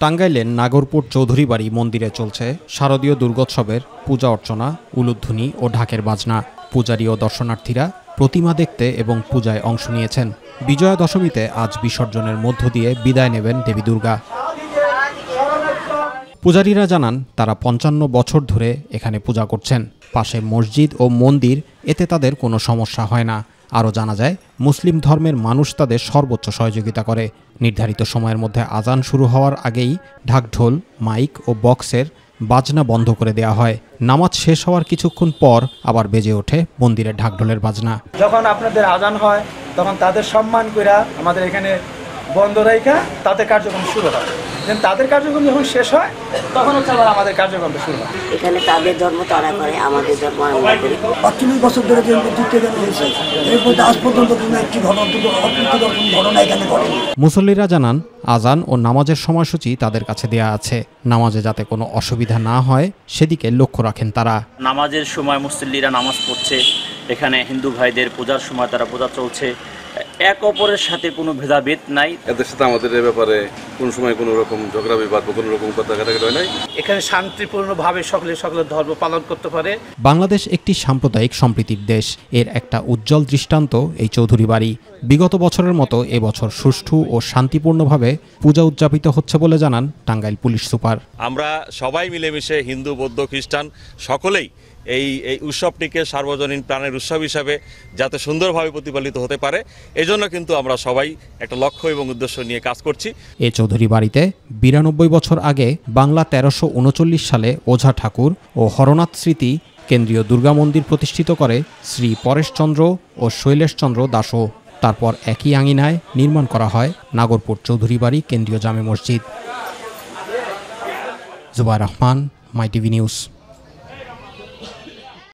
টাঙ্গাইলের নাগরপুর চৌধুরী বাড়ি মন্দিরে চলছে শারদীয় দুর্গোৎসবের পূজা অর্চনা, উলুধ্বনি ও ঢাকের বাজনা। পূজারী ও দর্শনার্থীরা প্রতিমা দেখতে এবং পূজায় অংশ নিয়েছেন। বিজয়া দশমীতে আজ বিসর্জনের মধ্য দিয়ে বিদায় নেবেন দেবী দুর্গা। পূজারীরা জানান তারা ৫৫ বছর ধরে এখানে পূজা করছেন। পাশে মসজিদ ও মন্দির, এতে তাদের কোনো সমস্যা হয় না। আরও জানা যায়, মুসলিম ধর্মের মানুষ তাদের সর্বোচ্চ সহযোগিতা করে। নির্ধারিত সময়ের মধ্যে আজান শুরু হওয়ার আগেই ঢাকঢোল, মাইক ও বক্সের বাজনা বন্ধ করে দেওয়া হয়। নামাজ শেষ হওয়ার কিছুক্ষণ পর আবার বেজে ওঠে মন্দিরের ঢাকঢোলের বাজনা। যখন আপনাদের আজান হয় তখন তাদের সম্মান করে আমাদের এখানে বন্ধ রাখা তাদের কার্যক্রম শুরু হয়। তাদের কার্যক্রম যখন শেষ হয় তখন হচ্ছে আবার আমাদের কার্যক্রম শুরু হয়। এখানে তাদের ধর্ম তারা করে, আমাদের ধর্ম আমরা করি। ৪৫ বছর ধরে হয়েছে, এর মধ্যে আজ পর্যন্ত কোনো একটি ঘটনা এখানে ঘটেনি। মুসল্লিরা জানান আজান ও নামাজের সময়সূচি তাদের কাছে দেয়া আছে। নামাজে যাতে কোনো অসুবিধা না হয় সেদিকে লক্ষ্য রাখেন তারা। নামাজের সময় মুসল্লিরা নামাজ পড়ছে, এখানে হিন্দু ভাইদের পূজার সময় তারা পূজা চলছে, এক অপরের সাথে কোনো ভেদাভেদ নাই। এদের সাথে আমাদের এ ব্যাপারে কোনো সময় কোনো রকম ঝগড়া বিবাদ বা কোনো রকম কথা কাটাকাটি হয় নাই। এখানে শান্তিপূর্ণভাবে সকলের ধর্ম পালন করতে পারে। বাংলাদেশ একটি সাম্প্রদায়িক সম্প্রীতির দেশ। এর একটা উজ্জ্বল দৃষ্টান্ত এই চৌধুরী বাড়ি। বিগত বছরের মতো এবছর সুষ্ঠু ও শান্তিপূর্ণভাবে পূজা উদযাপিত হচ্ছে বলে জানান টাঙ্গাইল পুলিশ সুপার। আমরা সবাই মিলেমিশে হিন্দু, বৌদ্ধ, খ্রিস্টান সকলেই এই উৎসবটিকে সার্বজনীন প্রাণের উৎসব হিসাবে যাতে সুন্দরভাবে প্রতিপালিত হতে পারে, এজন্য কিন্তু আমরা সবাই একটা লক্ষ্য এবং উদ্দেশ্য নিয়ে কাজ করছি। এই চৌধুরী বাড়িতে ৯২ বছর আগে বাংলা ১৩৩৯ সালে ওঝা ঠাকুর ও হরনাথ স্মৃতি কেন্দ্রীয় দুর্গা মন্দির প্রতিষ্ঠিত করে শ্রী পরেশচন্দ্র ও শৈলেশচন্দ্র দাসও। তারপর একই আঙিনায় নির্মাণ করা হয় নাগরপুর চৌধুরী বাড়ি কেন্দ্রীয় জামে মসজিদ। জুবায়ের রহমান, মাই টিভি নিউজ।